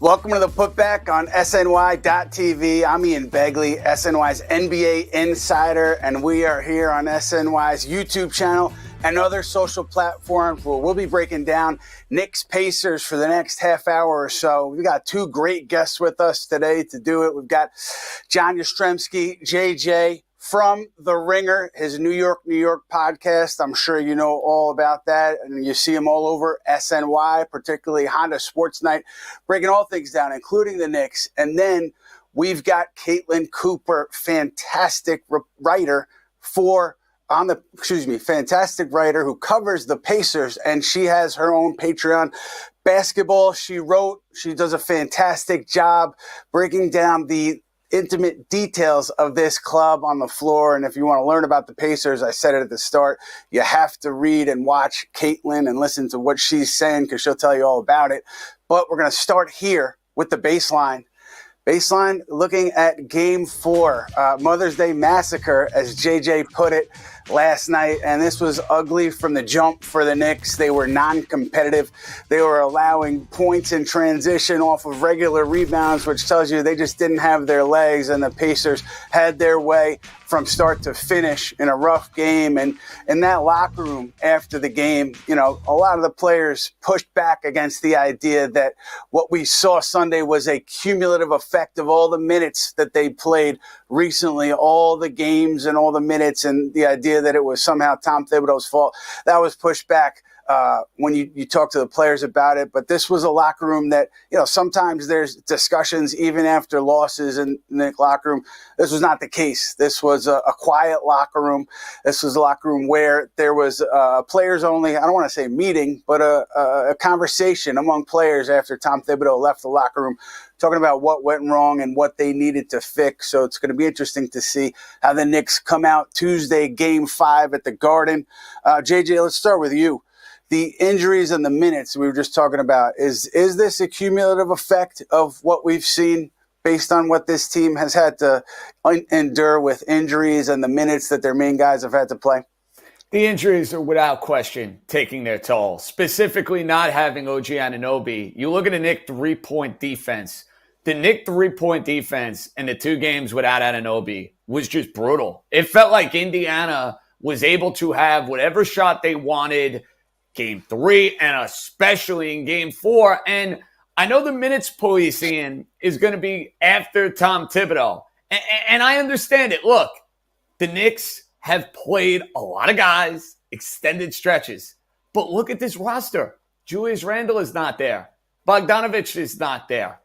Welcome to the Putback on SNY.TV. I'm Ian Begley, SNY's NBA insider, and we are here on SNY's YouTube channel and other social platforms where we'll be breaking down Knicks-Pacers for the next half hour or so. We've got two great guests with us today to do it. We've got John Jastremiski, JJ, from The Ringer, his New York podcast. I'm sure you know all about that. And you see him all over SNY, particularly Honda Sports Night, breaking all things down, including the Knicks. And then we've got Caitlin Cooper, fantastic writer fantastic writer who covers the Pacers, and she has her own Patreon basketball. She does a fantastic job breaking down the intimate details of this club on the floor. And if you want to learn about the Pacers, I said it at the start, you have to read and watch Caitlin and listen to what she's saying, because she'll tell you all about it. But we're going to start here with the baseline. Baseline looking at Game 4, Mother's Day Massacre, as JJ put it last night. And this was ugly from the jump for the Knicks. They were non-competitive. They were allowing points in transition off of regular rebounds, which tells you they just didn't have their legs. And the Pacers had their way from start to finish in a rough game. And in that locker room after the game, you know, a lot of the players pushed back against the idea that what we saw Sunday was a cumulative effect of all the minutes that they played recently, all the games and all the minutes, and the idea that it was somehow Tom Thibodeau's fault. That was pushed back when you talk to the players about it. But this was a locker room that, you know, sometimes there's discussions even after losses in the locker room. This was not the case. This was a quiet locker room. This was a locker room where there was players only, I don't want to say meeting, but a conversation among players after Tom Thibodeau left the locker room, talking about what went wrong and what they needed to fix. So it's going to be interesting to see how the Knicks come out Tuesday, Game 5 at the Garden. JJ, let's start with you. The injuries and the minutes we were just talking about, is this a cumulative effect of what we've seen based on what this team has had to endure with injuries and the minutes that their main guys have had to play? The injuries are without question taking their toll, specifically not having OG Anobi. You look at the Knicks three-point defense. The Knicks three-point defense in the two games without Anobi was just brutal. It felt like Indiana was able to have whatever shot they wanted Game 3 and especially in Game 4. And I know the minutes policing is going to be after Tom Thibodeau. And I understand it. Look, the Knicks have played a lot of guys, extended stretches. But look at this roster. Julius Randle is not there. Bogdanovich is not there.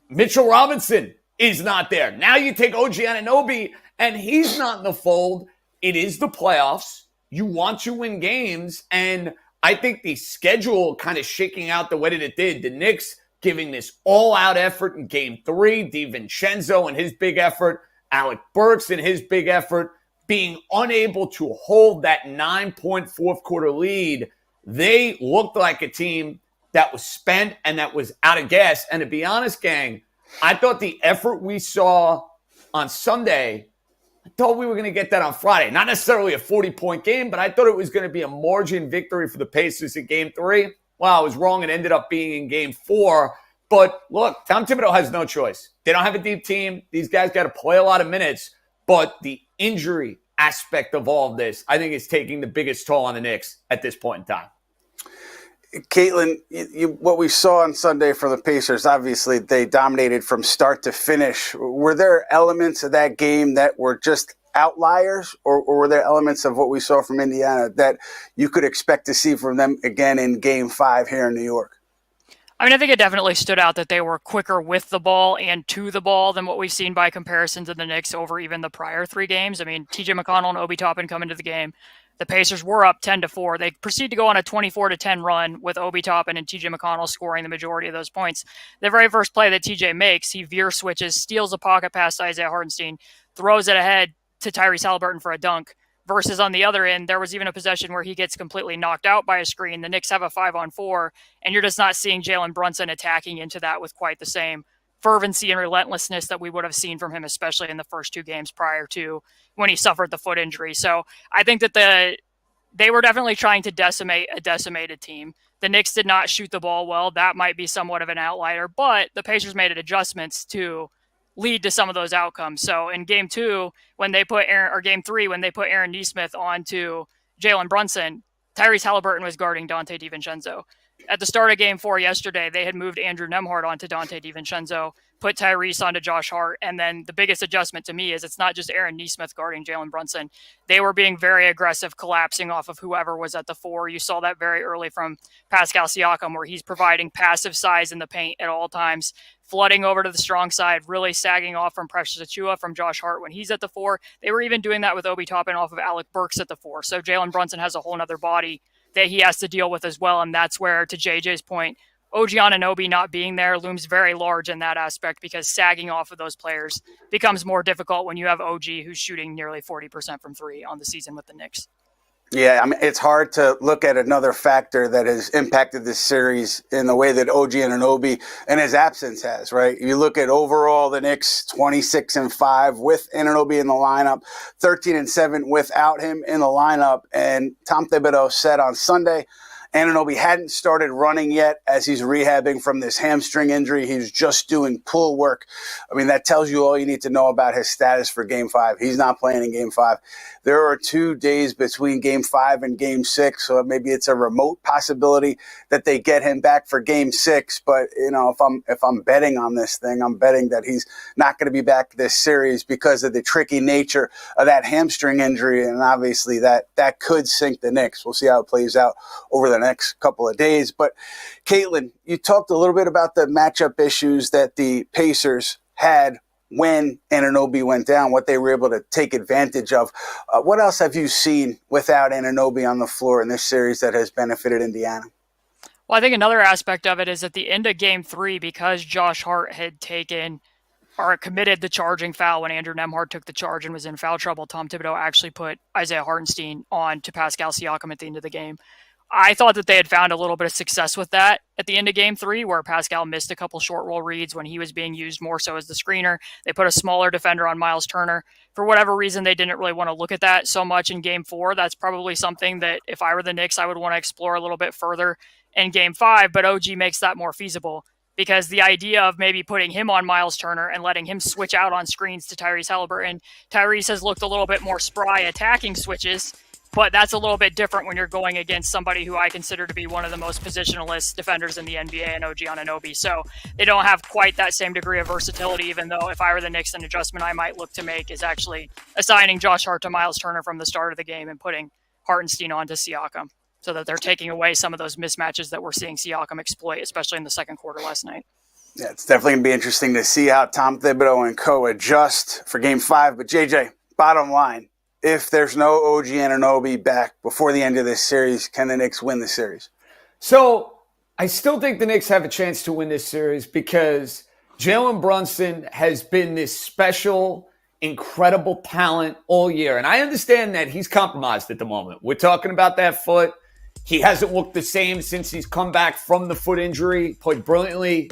Mitchell Robinson is not there. Now you take OG Anobi and he's not in the fold. It is the playoffs. You want to win games. And I think the schedule kind of shaking out the way that it did. The Knicks giving this all-out effort in Game 3. DiVincenzo and his big effort. Alec Burks and his big effort. Being unable to hold that 9-point fourth quarter lead. They looked like a team that was spent and that was out of gas. And to be honest, gang, I thought the effort we saw on Sunday, I thought we were going to get that on Friday. Not necessarily a 40-point game, but I thought it was going to be a margin victory for the Pacers in Game 3. Well, I was wrong. It ended up being in Game 4. But look, Tom Thibodeau has no choice. They don't have a deep team. These guys got to play a lot of minutes. But the injury aspect of all of this, I think, is taking the biggest toll on the Knicks at this point in time. Caitlin, what we saw on Sunday from the Pacers, obviously they dominated from start to finish. Were there elements of that game that were just outliers, or were there elements of what we saw from Indiana that you could expect to see from them again in Game 5 here in New York? I mean, I think it definitely stood out that they were quicker with the ball and to the ball than what we've seen by comparison to the Knicks over even the prior three games. I mean, TJ McConnell and Obi Toppin come into the game. The Pacers were up 10-4. They proceed to go on a 24-10 run with Obi Toppin and TJ McConnell scoring the majority of those points. The very first play that TJ makes, he veer switches, steals a pocket pass to Isaiah Hartenstein, throws it ahead to Tyrese Haliburton for a dunk. Versus on the other end, there was even a possession where he gets completely knocked out by a screen. The Knicks have a 5-on-4, and you're just not seeing Jaylen Brunson attacking into that with quite the same fervency and relentlessness that we would have seen from him, especially in the first two games prior to when he suffered the foot injury. So I think that they were definitely trying to decimate a decimated team. The Knicks did not shoot the ball well. That might be somewhat of an outlier, but the Pacers made adjustments to lead to some of those outcomes. So in game 2, when they put game 3, when they put Aaron Nesmith onto Jaylen Brunson, Tyrese Haliburton was guarding Dante DiVincenzo. At the start of game 4 yesterday, they had moved Andrew Nembhard onto Dante DiVincenzo, put Tyrese onto Josh Hart, and then the biggest adjustment to me is it's not just Aaron Nesmith guarding Jaylen Brunson. They were being very aggressive, collapsing off of whoever was at the 4. You saw that very early from Pascal Siakam, where he's providing passive size in the paint at all times, flooding over to the strong side, really sagging off from Precious Achiuwa, from Josh Hart when he's at the 4. They were even doing that with Obi Toppin off of Alec Burks at the 4. So Jaylen Brunson has a whole other body that he has to deal with as well. And that's where, to JJ's point, OG Anunoby not being there looms very large in that aspect, because sagging off of those players becomes more difficult when you have OG who's shooting nearly 40% from 3 on the season with the Knicks. Yeah, I mean, it's hard to look at another factor that has impacted this series in the way that OG Anunoby and his absence has, right? You look at overall the Knicks 26-5 with Anunoby in the lineup, 13-7 without him in the lineup. And Tom Thibodeau said on Sunday, Anunoby hadn't started running yet as he's rehabbing from this hamstring injury. He's just doing pull work. I mean, that tells you all you need to know about his status for Game 5. He's not playing in Game 5. There are 2 days between Game 5 and Game 6, so maybe it's a remote possibility that they get him back for Game 6. But, you know, if I'm betting on this thing, I'm betting that he's not going to be back this series because of the tricky nature of that hamstring injury. And obviously that could sink the Knicks. We'll see how it plays out over the next couple of days. But Caitlin, you talked a little bit about the matchup issues that the Pacers had when Anunoby went down, what they were able to take advantage of. What else have you seen without Anunoby on the floor in this series that has benefited Indiana? Well, I think another aspect of it is at the end of game 3, because Josh Hart had committed the charging foul when Andrew Nembhard took the charge and was in foul trouble, Tom Thibodeau actually put Isaiah Hartenstein on to Pascal Siakam at the end of the game. I thought that they had found a little bit of success with that at the end of game 3, where Pascal missed a couple short roll reads when he was being used more so as the screener. They put a smaller defender on Miles Turner. For whatever reason, they didn't really want to look at that so much in game 4. That's probably something that if I were the Knicks, I would want to explore a little bit further in game 5, but OG makes that more feasible, because the idea of maybe putting him on Miles Turner and letting him switch out on screens to Tyrese Haliburton. Tyrese has looked a little bit more spry attacking switches, but that's a little bit different when you're going against somebody who I consider to be one of the most positionalist defenders in the NBA, and OG Anunoby. So they don't have quite that same degree of versatility, even though if I were the Knicks, an adjustment I might look to make is actually assigning Josh Hart to Miles Turner from the start of the game and putting Hartenstein on to Siakam, so that they're taking away some of those mismatches that we're seeing Siakam exploit, especially in the second quarter last night. Yeah, it's definitely going to be interesting to see how Tom Thibodeau and co. adjust for Game 5. But, JJ, bottom line, if there's no OG Anunoby back before the end of this series, can the Knicks win the series? So I still think the Knicks have a chance to win this series, because Jaylen Brunson has been this special, incredible talent all year. And I understand that he's compromised at the moment. We're talking about that foot. He hasn't looked the same since he's come back from the foot injury. Played brilliantly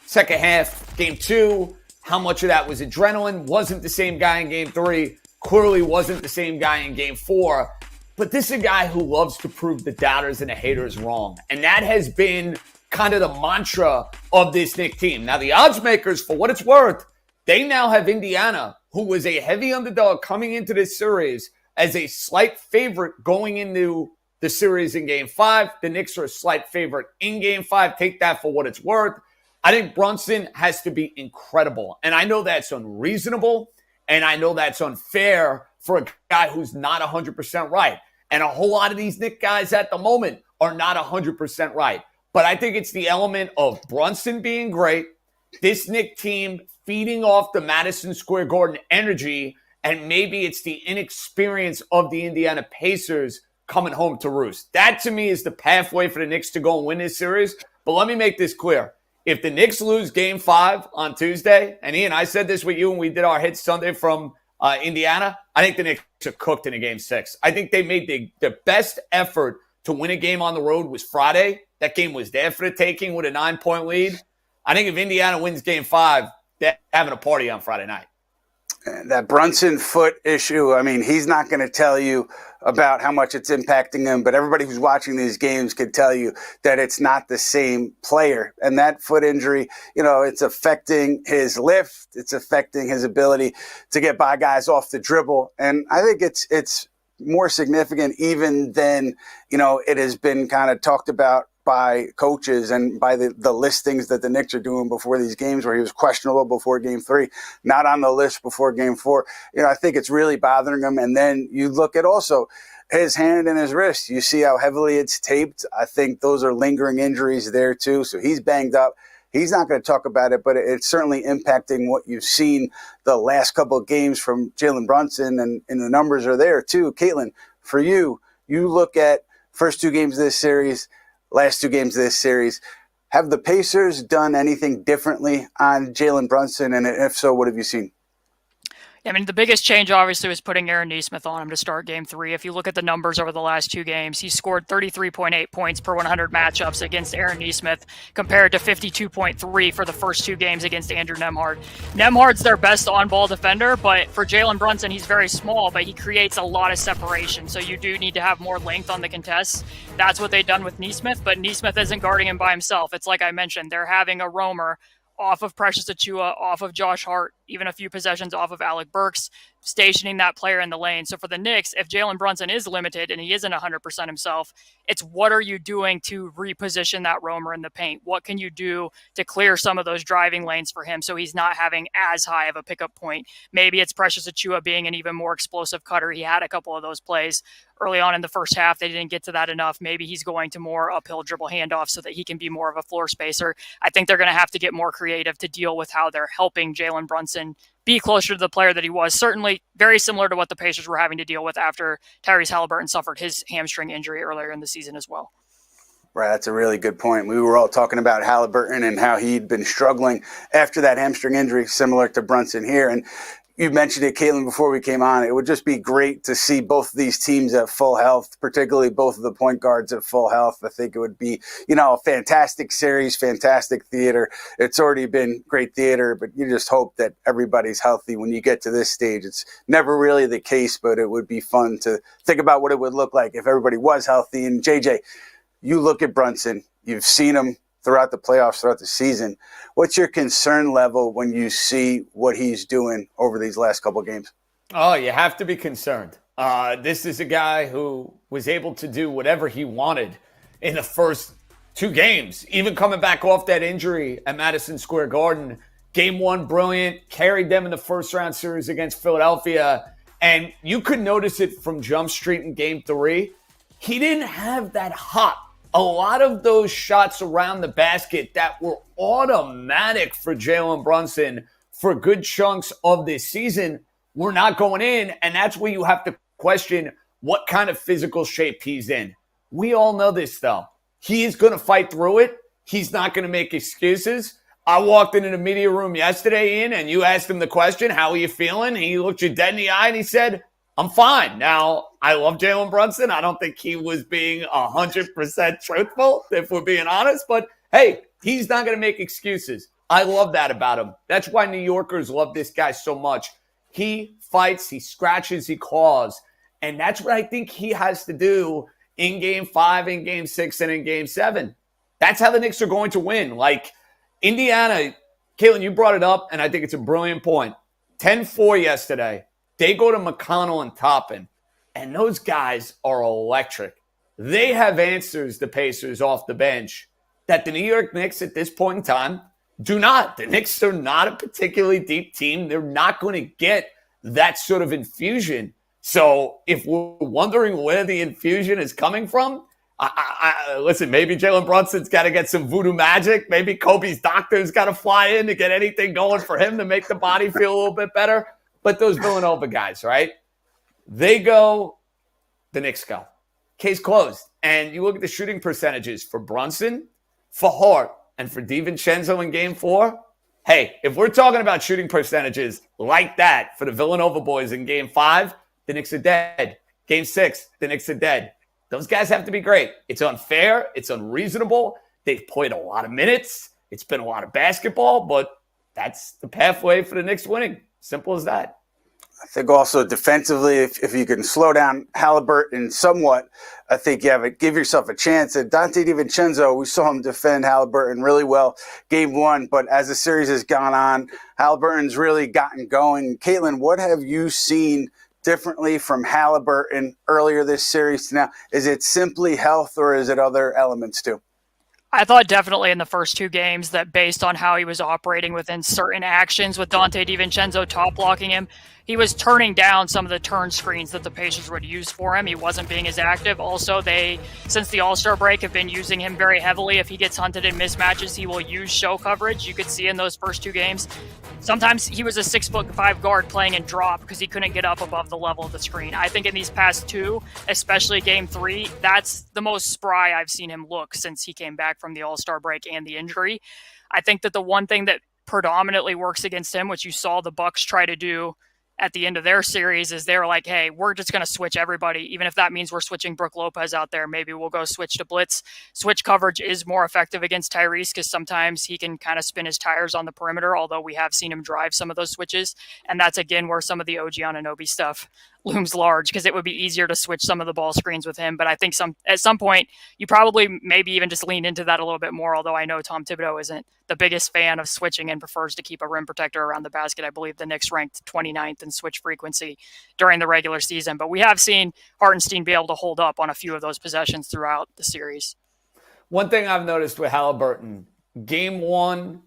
second half, Game 2. How much of that was adrenaline? Wasn't the same guy in Game 3. Clearly wasn't the same guy in Game 4. But this is a guy who loves to prove the doubters and the haters wrong. And that has been kind of the mantra of this Knicks team. Now, the odds makers, for what it's worth, they now have Indiana, who was a heavy underdog coming into this series, as a slight favorite going into the series in Game 5. The Knicks are a slight favorite in Game 5. Take that for what it's worth. I think Brunson has to be incredible. And I know that's unreasonable, and I know that's unfair for a guy who's not 100% right. And a whole lot of these Knicks guys at the moment are not 100% right. But I think it's the element of Brunson being great, this Knicks team feeding off the Madison Square Garden energy, and maybe it's the inexperience of the Indiana Pacers coming home to roost. That, to me, is the pathway for the Knicks to go and win this series. But let me make this clear. If the Knicks lose Game 5 on Tuesday, and Ian, I said this with you when we did our hit Sunday from Indiana, I think the Knicks are cooked in a Game 6. I think they made the best effort to win a game on the road was Friday. That game was there for the taking with a 9-point lead. I think if Indiana wins Game 5, they're having a party on Friday night. That Brunson foot issue, I mean, he's not going to tell you about how much it's impacting him, but everybody who's watching these games could tell you that it's not the same player. And that foot injury, it's affecting his lift. It's affecting his ability to get by guys off the dribble. And I think it's more significant even than, it has been kind of talked about by coaches and by the listings that the Knicks are doing before these games, where he was questionable before game 3, not on the list before game 4. I think it's really bothering him. And then you look at also his hand and his wrist. You see how heavily it's taped. I think those are lingering injuries there too. So he's banged up. He's not going to talk about it, but it's certainly impacting what you've seen the last couple of games from Jaylen Brunson, and the numbers are there too. Caitlin, for you look at first 2 games of this series, last 2 games of this series. Have the Pacers done anything differently on Jaylen Brunson? And if so, what have you seen? I mean, the biggest change obviously was putting Aaron Nesmith on him to start game 3. If you look at the numbers over the last 2 games, he scored 33.8 points per 100 matchups against Aaron Nesmith compared to 52.3 for the first 2 games against Andrew Nembhard. Nembhard's their best on-ball defender, but for Jaylen Brunson, he's very small, but he creates a lot of separation. So you do need to have more length on the contests. That's what they've done with Nesmith, but Nesmith isn't guarding him by himself. It's like I mentioned, they're having a roamer off of Precious Achiuwa, off of Josh Hart, even a few possessions off of Alec Burks, stationing that player in the lane. So for the Knicks, if Jaylen Brunson is limited and he isn't 100% himself, it's what are you doing to reposition that roamer in the paint? What can you do to clear some of those driving lanes for him so he's not having as high of a pickup point? Maybe it's Precious Achiuwa being an even more explosive cutter. He had a couple of those plays early on in the first half. They didn't get to that enough. Maybe he's going to more uphill dribble handoffs so that he can be more of a floor spacer. I think they're going to have to get more creative to deal with how they're helping Jaylen Brunson be closer to the player that he was. Certainly very similar to what the Pacers were having to deal with after Tyrese Haliburton suffered his hamstring injury earlier in the season as well. Right, that's a really good point. We were all talking about Haliburton and how he'd been struggling after that hamstring injury, similar to Brunson here. And you mentioned it, Caitlin, before we came on. It would just be great to see both of these teams at full health, particularly both of the point guards at full health. I think it would be, a fantastic series, fantastic theater. It's already been great theater, but you just hope that everybody's healthy when you get to this stage. It's never really the case, but it would be fun to think about what it would look like if everybody was healthy. And JJ, you look at Brunson, you've seen him throughout the playoffs, throughout the season. What's your concern level when you see what he's doing over these last couple of games? Oh, you have to be concerned. This is a guy who was able to do whatever he wanted in the first 2 games, even coming back off that injury at Madison Square Garden. Game 1, brilliant, carried them in the first round series against Philadelphia. And you could notice it from Jump Street in Game 3. He didn't have that hop. A lot of those shots around the basket that were automatic for Jaylen Brunson for good chunks of this season were not going in, and that's where you have to question what kind of physical shape he's in. We all know this, though. He's going to fight through it. He's not going to make excuses. I walked into the media room yesterday, Ian, and you asked him the question, how are you feeling? He looked you dead in the eye, and he said, I'm fine. Now, I love Jaylen Brunson. I don't think he was being 100% truthful, if we're being honest. But, hey, he's not going to make excuses. I love that about him. That's why New Yorkers love this guy so much. He fights, he scratches, he claws. And that's what I think he has to do in Game 5, in Game 6, and in Game 7. That's how the Knicks are going to win. Like, Indiana, Caitlin, you brought it up, and I think it's a brilliant point. 10-4 yesterday. They go to McConnell and Toppin, and those guys are electric. They have answers, the Pacers, off the bench that the New York Knicks at this point in time do not. The Knicks are not a particularly deep team. They're not going to get that sort of infusion. So if we're wondering where the infusion is coming from, listen, maybe Jaylen Brunson's got to get some voodoo magic. Maybe Kobe's doctor's got to fly in to get anything going for him to make the body feel a little bit better. But those Villanova guys, right? They go, the Knicks go. Case closed. And you look at the shooting percentages for Brunson, for Hart, and for DiVincenzo in Game 4. Hey, if we're talking about shooting percentages like that for the Villanova boys in Game 5, the Knicks are dead. Game 6, the Knicks are dead. Those guys have to be great. It's unfair. It's unreasonable. They've played a lot of minutes. It's been a lot of basketball, but that's the pathway for the Knicks winning. Simple as that. I think also defensively, if you can slow down Haliburton somewhat, I think give yourself a chance. And Dante DiVincenzo, we saw him defend Haliburton really well game one, but as the series has gone on, Haliburton's really gotten going. Caitlin, what have you seen differently from Haliburton earlier this series to now? Is it simply health or is it other elements too? I thought definitely in the first two games that based on how he was operating within certain actions with Dante DiVincenzo top blocking him, he was turning down some of the turn screens that the Pacers would use for him. He wasn't being as active. Also, since the All-Star break, have been using him very heavily. If he gets hunted in mismatches, he will use show coverage. You could see in those first two games. Sometimes he was a 6'5" guard playing in drop because he couldn't get up above the level of the screen. I think in these past two, especially game three, that's the most spry I've seen him look since he came back from the All-Star break and the injury. I think that the one thing that predominantly works against him, which you saw the Bucks try to do at the end of their series, is they're like, hey, we're just going to switch everybody. Even if that means we're switching Brook Lopez out there, maybe we'll go switch to blitz. Switch coverage is more effective against Tyrese because sometimes he can kind of spin his tires on the perimeter, although we have seen him drive some of those switches. And that's, again, where some of the OG Anobi stuff looms large because it would be easier to switch some of the ball screens with him. But I think at some point, you probably maybe even just lean into that a little bit more, although I know Tom Thibodeau isn't the biggest fan of switching and prefers to keep a rim protector around the basket. I believe the Knicks ranked 29th in switch frequency during the regular season. But we have seen Hartenstein be able to hold up on a few of those possessions throughout the series. One thing I've noticed with Haliburton, game one,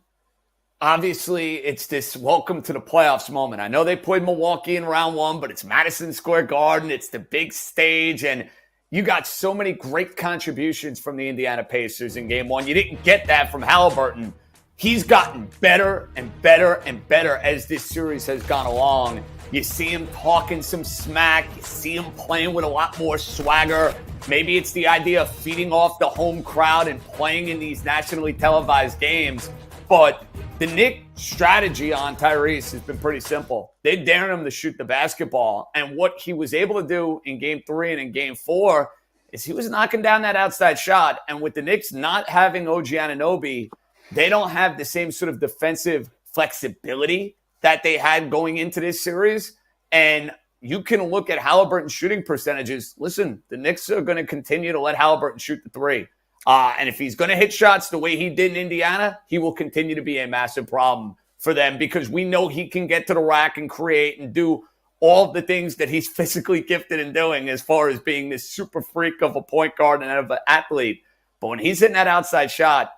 obviously, it's this welcome to the playoffs moment. I know they played Milwaukee in round one, but it's Madison Square Garden. It's the big stage, and you got so many great contributions from the Indiana Pacers in game one. You didn't get that from Haliburton. He's gotten better and better and better as this series has gone along. You see him talking some smack. You see him playing with a lot more swagger. Maybe it's the idea of feeding off the home crowd and playing in these nationally televised games. But the Knicks' strategy on Tyrese has been pretty simple. They dared him to shoot the basketball. And what he was able to do in game three and in game four is he was knocking down that outside shot. And with the Knicks not having OG Anobi, they don't have the same sort of defensive flexibility that they had going into this series. And you can look at Haliburton's shooting percentages. Listen, the Knicks are going to continue to let Haliburton shoot the three. And if he's going to hit shots the way he did in Indiana, he will continue to be a massive problem for them because we know he can get to the rack and create and do all the things that he's physically gifted in doing as far as being this super freak of a point guard and of an athlete. But when he's hitting that outside shot,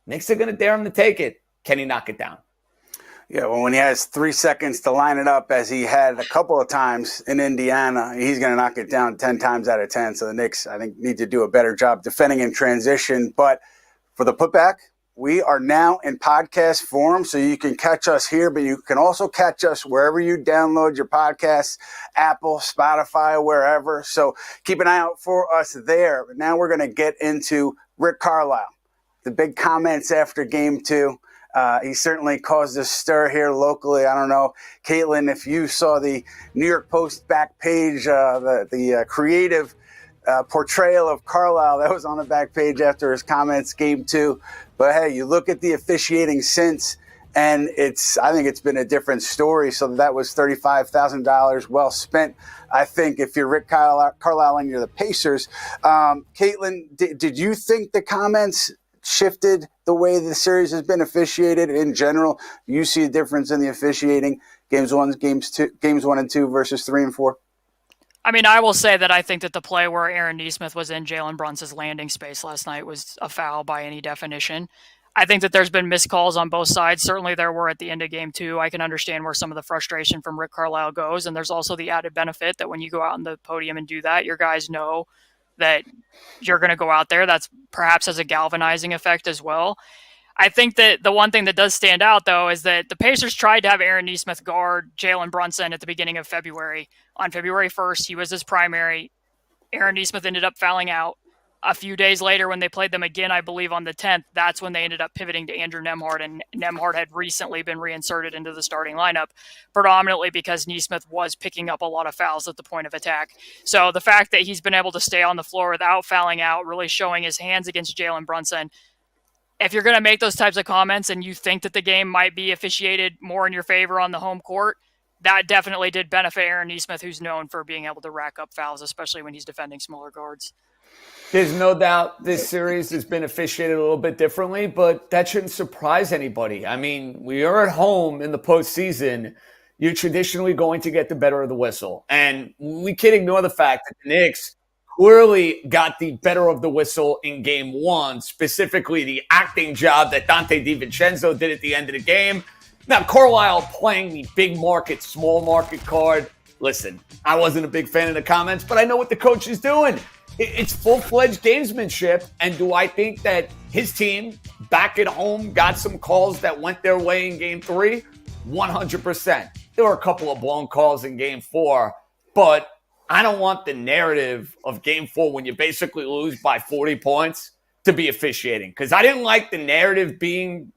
Knicks are going to dare him to take it. Can he knock it down? Yeah, well, when he has 3 seconds to line it up, as he had a couple of times in Indiana, he's going to knock it down 10 times out of 10. So the Knicks, I think, need to do a better job defending in transition. But for the putback, we are now in podcast form, so you can catch us here, but you can also catch us wherever you download your podcasts, Apple, Spotify, wherever. So keep an eye out for us there. But now we're going to get into Rick Carlisle. The big comments after game two. He certainly caused a stir here locally. I don't know, Caitlin, if you saw the New York Post back page, the creative portrayal of Carlisle that was on the back page after his comments game two. But hey, you look at the officiating since, and I think it's been a different story. So that was $35,000 well spent. I think if you're Rick Carlisle and you're the Pacers, Caitlin, did you think the comments shifted the way the series has been officiated in general? You see a difference in the officiating games one and two versus 3 and 4? I mean, I will say that I think that the play where Aaron Nesmith was in Jaylen Brunson's landing space last night was a foul by any definition. I think that there's been missed calls on both sides. Certainly there were at the end of game two. I can understand where some of the frustration from Rick Carlisle goes. And there's also the added benefit that when you go out on the podium and do that, your guys know that you're going to go out there. That's perhaps has a galvanizing effect as well. I think that the one thing that does stand out, though, is that the Pacers tried to have Aaron Nesmith guard Jaylen Brunson at the beginning of February. On February 1st, he was his primary. Aaron Nesmith ended up fouling out. A few days later, when they played them again, I believe on the 10th, that's when they ended up pivoting to Andrew Nembhard, and Nembhard had recently been reinserted into the starting lineup, predominantly because Nesmith was picking up a lot of fouls at the point of attack. So the fact that he's been able to stay on the floor without fouling out, really showing his hands against Jaylen Brunson, if you're going to make those types of comments and you think that the game might be officiated more in your favor on the home court, that definitely did benefit Aaron Nesmith, who's known for being able to rack up fouls, especially when he's defending smaller guards. There's no doubt this series has been officiated a little bit differently, but that shouldn't surprise anybody. I mean, we are at home in the postseason. You're traditionally going to get the better of the whistle. And we can't ignore the fact that the Knicks clearly got the better of the whistle in game one, specifically the acting job that Dante DiVincenzo did at the end of the game. Now, Carlisle playing the big market, small market card. Listen, I wasn't a big fan of the comments, but I know what the coach is doing. It's full-fledged gamesmanship. And do I think that his team back at home got some calls that went their way in game three? 100%. There were a couple of blown calls in game four, but I don't want the narrative of game four when you basically lose by 40 points to be officiating, because I didn't like the narrative being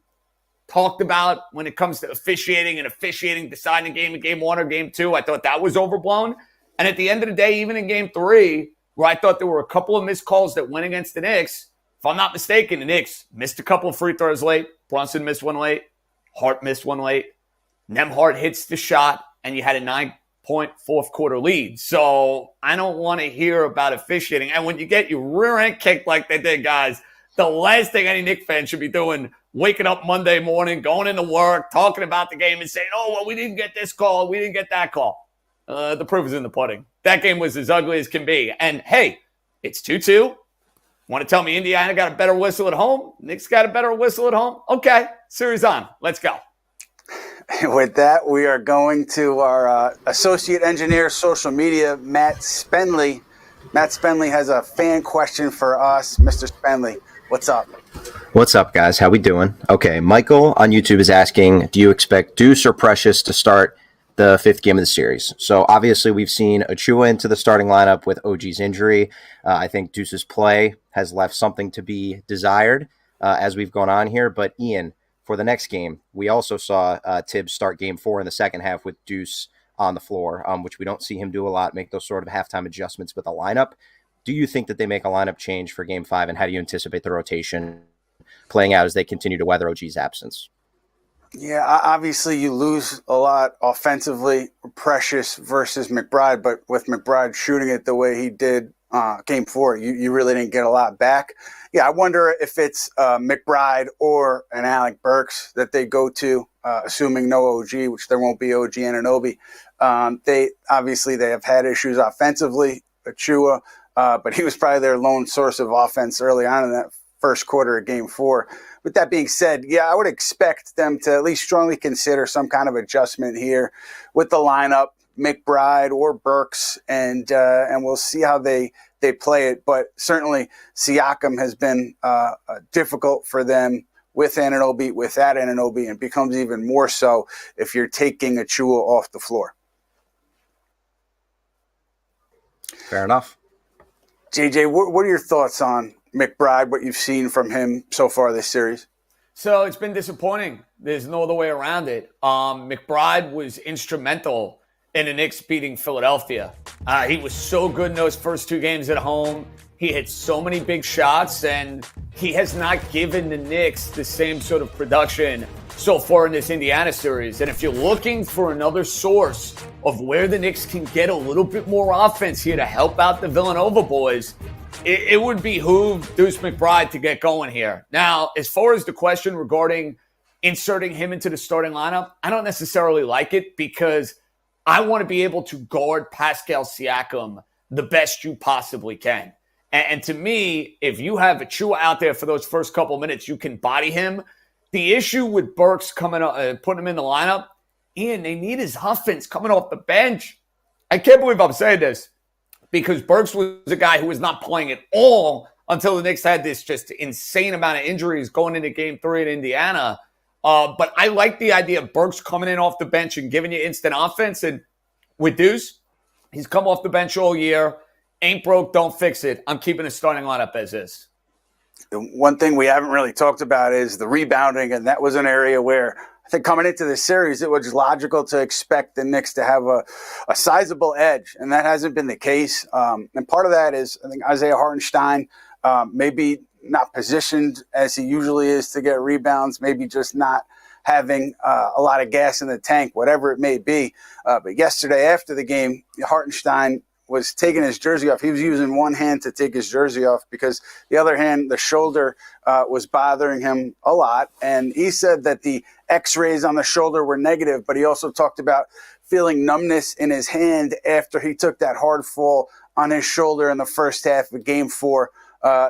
talked about when it comes to officiating deciding a game in game one or game two. I thought that was overblown. And at the end of the day, even in game three, where I thought there were a couple of missed calls that went against the Knicks, if I'm not mistaken, the Knicks missed a couple of free throws late. Brunson missed one late. Hart missed one late. Nembhard hits the shot, and you had a 9-point fourth quarter lead. So I don't want to hear about officiating. And when you get your rear end kicked like they did, guys, the last thing any Knicks fan should be doing, waking up Monday morning, going into work, talking about the game and saying, oh, well, we didn't get this call, we didn't get that call. The proof is in the pudding. That game was as ugly as can be. And, hey, it's 2-2. Want to tell me Indiana got a better whistle at home? Knicks got a better whistle at home? Okay, series on. Let's go. With that, we are going to our associate engineer, social media, Matt Spenley. Matt Spenley has a fan question for us. Mr. Spenley, what's up? What's up, guys? How we doing? Okay, Michael on YouTube is asking, do you expect Deuce or Precious to start the fifth game of the series? So obviously we've seen Achua into the starting lineup with OG's injury. I think Deuce's play has left something to be desired as we've gone on here. But Ian, for the next game, we also saw Tibbs start game 4 in the second half with Deuce on the floor, which we don't see him do a lot, make those sort of halftime adjustments with a lineup. Do you think that they make a lineup change for game 5, and how do you anticipate the rotation playing out as they continue to weather OG's absence? Yeah, obviously you lose a lot offensively, Precious versus McBride, but with McBride shooting it the way he did game 4, you really didn't get a lot back. Yeah, I wonder if it's McBride or an Alec Burks that they go to, assuming no OG, which there won't be OG and Anobi. They have had issues offensively, Achua, but he was probably their lone source of offense early on in that first quarter of game 4. With that being said, yeah, I would expect them to at least strongly consider some kind of adjustment here with the lineup, McBride or Burks, and we'll see how they play it. But certainly Siakam has been difficult for them with Anobi, without Anobi, and becomes even more so if you're taking Achua off the floor. Fair enough. JJ, what are your thoughts on McBride, what you've seen from him so far this series? So it's been disappointing. There's no other way around it. McBride was instrumental in the Knicks beating Philadelphia. He was so good in those first 2 games at home. He hit so many big shots, and he has not given the Knicks the same sort of production so far in this Indiana series. And if you're looking for another source of where the Knicks can get a little bit more offense here to help out the Villanova boys, it would behoove Deuce McBride to get going here. Now, as far as the question regarding inserting him into the starting lineup, I don't necessarily like it, because I want to be able to guard Pascal Siakam the best you possibly can. And to me, if you have Achua out there for those first couple minutes, you can body him. The issue with Burks coming up, putting him in the lineup, Ian, they need his offense coming off the bench. I can't believe I'm saying this, because Burks was a guy who was not playing at all until the Knicks had this just insane amount of injuries going into game 3 in Indiana. But I like the idea of Burks coming in off the bench and giving you instant offense. And with Deuce, he's come off the bench all year. Ain't broke, don't fix it. I'm keeping the starting lineup as is. The one thing we haven't really talked about is the rebounding, and that was an area where I think coming into this series, it was logical to expect the Knicks to have a sizable edge, and that hasn't been the case. And part of that is, I think, Isaiah Hartenstein maybe not positioned as he usually is to get rebounds, maybe just not having a lot of gas in the tank, whatever it may be. But yesterday after the game, Hartenstein was taking his jersey off. He was using one hand to take his jersey off because the other hand, the shoulder was bothering him a lot. And he said that the x-rays on the shoulder were negative, but he also talked about feeling numbness in his hand after he took that hard fall on his shoulder in the first half of Game 4.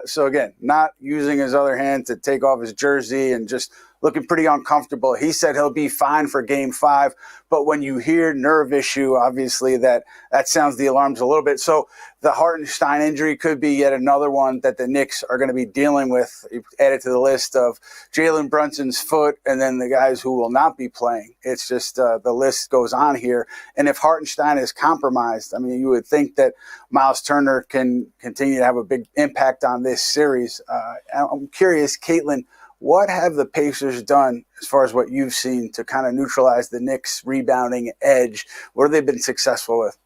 So again, not using his other hand to take off his jersey and just looking pretty uncomfortable. He said he'll be fine for Game 5, but when you hear nerve issue, obviously that sounds the alarms a little bit. So the Hartenstein injury could be yet another one that the Knicks are going to be dealing with, added to the list of Jaylen Brunson's foot and then the guys who will not be playing. It's just the list goes on here. And if Hartenstein is compromised, I mean, you would think that Miles Turner can continue to have a big impact on this series. I'm curious, Caitlin, what have the Pacers done as far as what you've seen to kind of neutralize the Knicks' rebounding edge? What have they been successful with?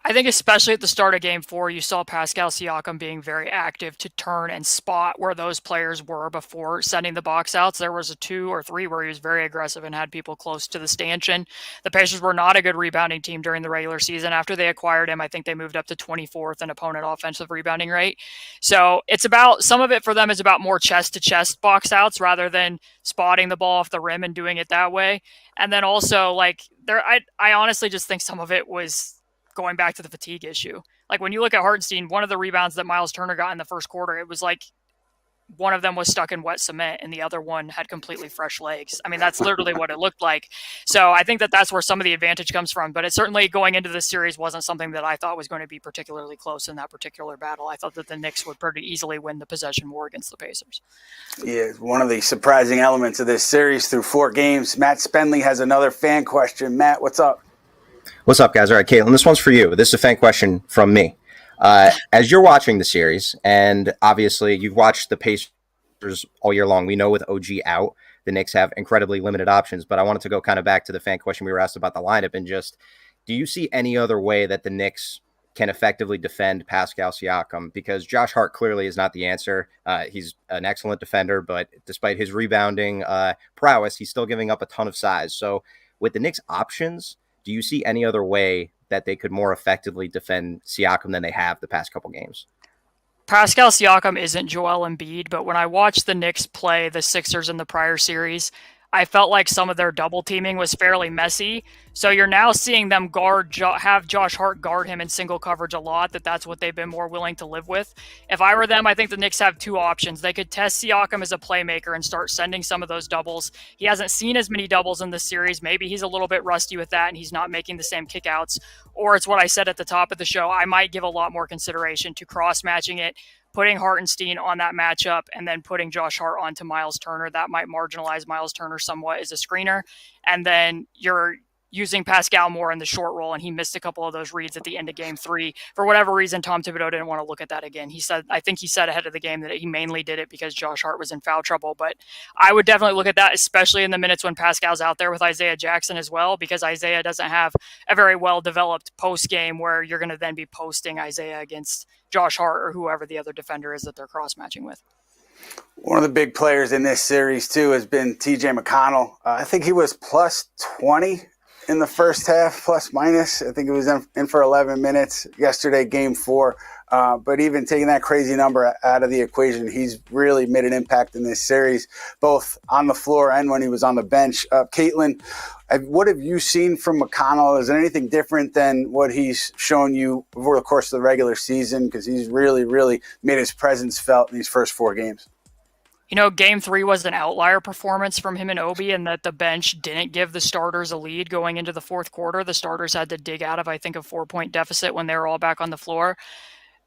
I think especially at the start of Game 4, you saw Pascal Siakam being very active to turn and spot where those players were before sending the box outs. There was a 2 or 3 where he was very aggressive and had people close to the stanchion. The Pacers were not a good rebounding team during the regular season. After they acquired him, I think they moved up to 24th in opponent offensive rebounding rate. So it's about, some of it for them is about more chest-to-chest box outs rather than spotting the ball off the rim and doing it that way. And then also, like, I honestly just think some of it was going back to the fatigue issue. Like when you look at Hartenstein, one of the rebounds that Miles Turner got in the first quarter, it was like one of them was stuck in wet cement and the other one had completely fresh legs. I mean, that's literally what it looked like. So I think that that's where some of the advantage comes from. But it certainly going into this series wasn't something that I thought was going to be particularly close in that particular battle. I thought that the Knicks would pretty easily win the possession war against the Pacers. Yeah, one of the surprising elements of this series through 4 games. Matt Spenley has another fan question. Matt, what's up? What's up, guys? All right, Caitlin, this one's for you. This is a fan question from me. As you're watching the series, and obviously you've watched the Pacers all year long, we know with OG out, the Knicks have incredibly limited options, but I wanted to go kind of back to the fan question we were asked about the lineup and just, do you see any other way that the Knicks can effectively defend Pascal Siakam? Because Josh Hart clearly is not the answer. He's an excellent defender, but despite his rebounding prowess, he's still giving up a ton of size. So with the Knicks' options, do you see any other way that they could more effectively defend Siakam than they have the past couple games? Pascal Siakam isn't Joel Embiid, but when I watched the Knicks play the Sixers in the prior series, I felt like some of their double teaming was fairly messy. So you're now seeing them have Josh Hart guard him in single coverage a lot. That's what they've been more willing to live with. If I were them, I think the Knicks have 2 options. They could test Siakam as a playmaker and start sending some of those doubles. He hasn't seen as many doubles in this series. Maybe he's a little bit rusty with that and he's not making the same kickouts. Or it's what I said at the top of the show. I might give a lot more consideration to cross-matching it, putting Hartenstein on that matchup, and then putting Josh Hart onto Miles Turner. That might marginalize Miles Turner somewhat as a screener. And then you're using Pascal more in the short roll, and he missed a couple of those reads at the end of Game 3. For whatever reason, Tom Thibodeau didn't want to look at that again. I think he said ahead of the game that he mainly did it because Josh Hart was in foul trouble. But I would definitely look at that, especially in the minutes when Pascal's out there with Isaiah Jackson as well, because Isaiah doesn't have a very well-developed post-game where you're going to then be posting Isaiah against Josh Hart or whoever the other defender is that they're cross-matching with. One of the big players in this series, too, has been TJ McConnell. I think he was plus 20 in the first half, plus minus. I think it was in for 11 minutes yesterday, Game 4. But even taking that crazy number out of the equation, he's really made an impact in this series, both on the floor and when he was on the bench. Caitlin, what have you seen from McConnell? Is there anything different than what he's shown you over the course of the regular season? Because he's really, really made his presence felt in these first 4 games. You know, Game 3 was an outlier performance from him and Obi, and that the bench didn't give the starters a lead going into the fourth quarter. The starters had to dig out of, I think, a 4-point deficit when they were all back on the floor.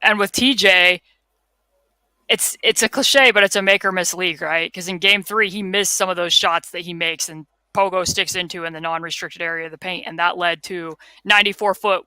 And with TJ, it's a cliche, but it's a make or miss league, right? Because in Game 3, he missed some of those shots that he makes and Pogo sticks into in the non-restricted area of the paint, and that led to 94-foot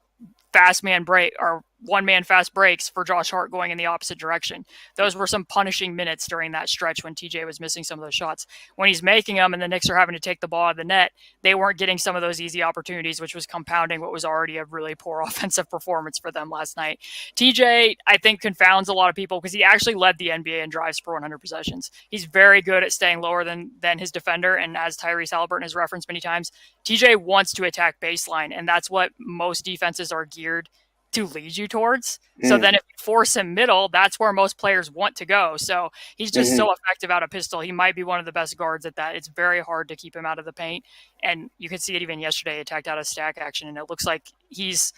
fast man break or one-man fast breaks for Josh Hart going in the opposite direction. Those were some punishing minutes during that stretch when TJ was missing some of those shots. When he's making them and the Knicks are having to take the ball out of the net, they weren't getting some of those easy opportunities, which was compounding what was already a really poor offensive performance for them last night. TJ, I think, confounds a lot of people because he actually led the NBA in drives per 100 possessions. He's very good at staying lower than his defender, and as Tyrese Haliburton has referenced many times, TJ wants to attack baseline, and that's what most defenses are geared to lead you towards. So then if you force him middle, that's where most players want to go. So he's just so effective out of pistol. He might be one of the best guards at that. It's very hard to keep him out of the paint. And you could see it even yesterday, attacked out of stack action. And it looks like he's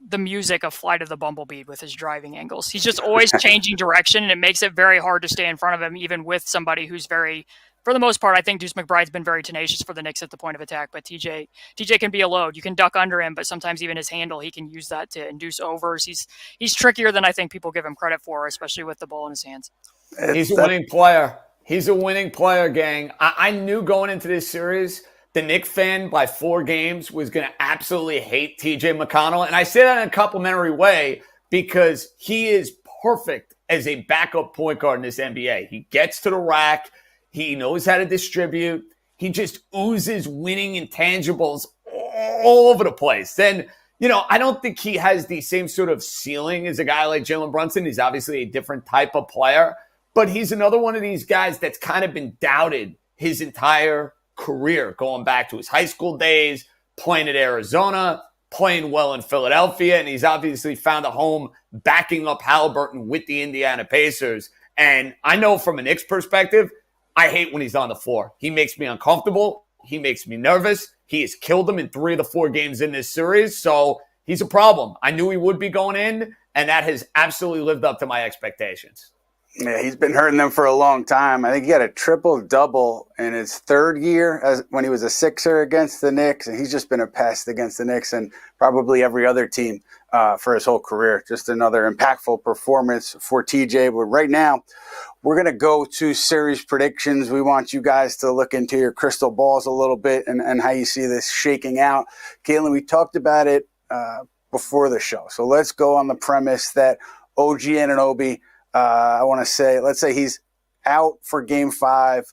the music of Flight of the Bumblebee with his driving angles. He's just always changing direction, and it makes it very hard to stay in front of him, even with somebody who's very, for the most part, I think Deuce McBride's been very tenacious for the Knicks at the point of attack, but TJ can be a load. You can duck under him, but sometimes even his handle, he can use that to induce overs. He's trickier than I think people give him credit for, especially with the ball in his hands. He's a winning player. He's a winning player, gang. I knew going into this series, the Knicks fan by 4 games was going to absolutely hate TJ McConnell. And I say that in a complimentary way because he is perfect as a backup point guard in this NBA. He gets to the rack. He knows how to distribute. He just oozes winning intangibles all over the place. Then, I don't think he has the same sort of ceiling as a guy like Jaylen Brunson. He's obviously a different type of player, but he's another one of these guys that's kind of been doubted his entire career, going back to his high school days, playing at Arizona, playing well in Philadelphia, and he's obviously found a home backing up Haliburton with the Indiana Pacers. And I know from a Knicks perspective, I hate when he's on the floor. He makes me uncomfortable. He makes me nervous. He has killed them in 3 of the 4 games in this series, so he's a problem. I knew he would be going in, and that has absolutely lived up to my expectations. Yeah, he's been hurting them for a long time. I think he had a triple-double in his 3rd year when he was a Sixer against the Knicks, and he's just been a pest against the Knicks and probably every other team for his whole career. Just another impactful performance for TJ. But right now, we're going to go to series predictions. We want you guys to look into your crystal balls a little bit and how you see this shaking out. Caitlin, we talked about it before the show. So let's go on the premise that OG Anobi, I want to say, let's say he's out for Game 5,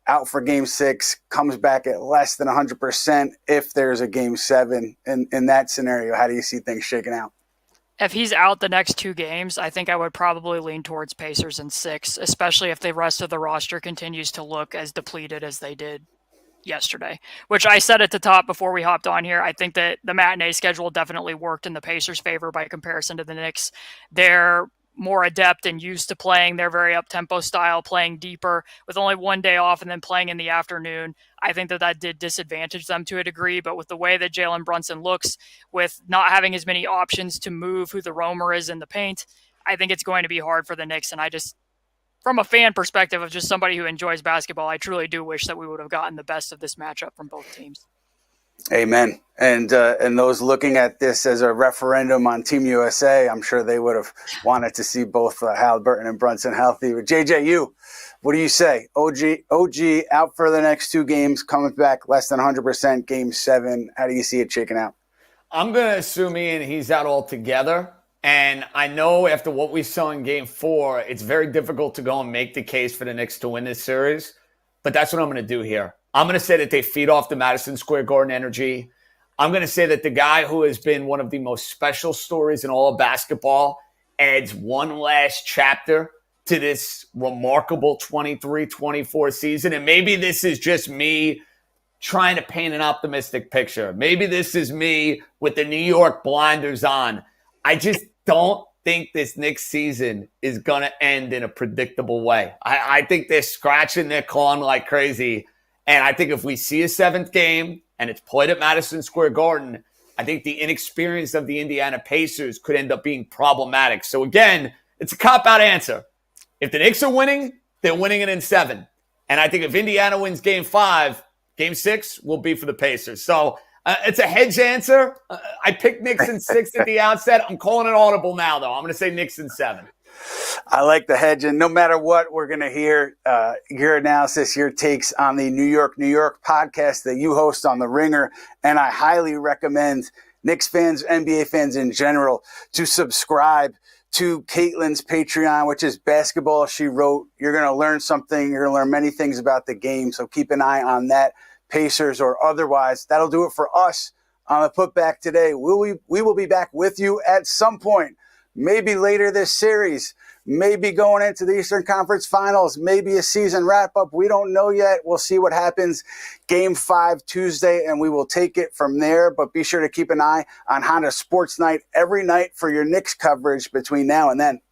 out for Game 6, comes back at less than 100% if there's a Game 7. In that scenario, how do you see things shaking out? If he's out the next 2 games, I think I would probably lean towards Pacers in 6, especially if the rest of the roster continues to look as depleted as they did yesterday, which I said at the top before we hopped on here. I think that the matinee schedule definitely worked in the Pacers' favor by comparison to the Knicks. They're more adept and used to playing their very up-tempo style, playing deeper with only 1 day off and then playing in the afternoon. I think that did disadvantage them to a degree, but with the way that Jaylen Brunson looks, with not having as many options to move who the roamer is in the paint, I think it's going to be hard for the Knicks. And I just, from a fan perspective of just somebody who enjoys basketball, I truly do wish that we would have gotten the best of this matchup from both teams. Amen. And those looking at this as a referendum on Team USA, I'm sure they would have wanted to see both Haliburton and Brunson healthy. But JJ, what do you say? OG out for the next 2 games, coming back less than 100%, Game 7. How do you see it shaking out? I'm going to assume, Ian, he's out altogether. And I know after what we saw in Game 4, it's very difficult to go and make the case for the Knicks to win this series. But that's what I'm going to do here. I'm going to say that they feed off the Madison Square Garden energy. I'm going to say that the guy who has been one of the most special stories in all of basketball adds one last chapter to this remarkable 23-24 season. And maybe this is just me trying to paint an optimistic picture. Maybe this is me with the New York blinders on. I just don't think this Knicks season is going to end in a predictable way. I think they're scratching their clawing like crazy. And I think if we see a 7th game and it's played at Madison Square Garden, I think the inexperience of the Indiana Pacers could end up being problematic. So again, it's a cop-out answer. If the Knicks are winning, they're winning it in 7. And I think if Indiana wins Game 5, Game 6 will be for the Pacers. So it's a hedge answer. I picked Knicks in 6 at the outset. I'm calling it audible now, though. I'm going to say Knicks in 7. I like the hedge, and no matter what, we're going to hear your analysis, your takes on the New York podcast that you host on The Ringer, and I highly recommend Knicks fans, NBA fans in general, to subscribe to Caitlin's Patreon, which is Basketball She Wrote. You're going to learn something. You're going to learn many things about the game, so keep an eye on that, Pacers or otherwise. That'll do it for us on the Putback today. We will be back with you at some point, maybe later this series, maybe going into the Eastern Conference Finals, maybe a season wrap-up. We don't know yet. We'll see what happens. Game 5 Tuesday, and we will take it from there. But be sure to keep an eye on Honda Sports Night every night for your Knicks coverage between now and then.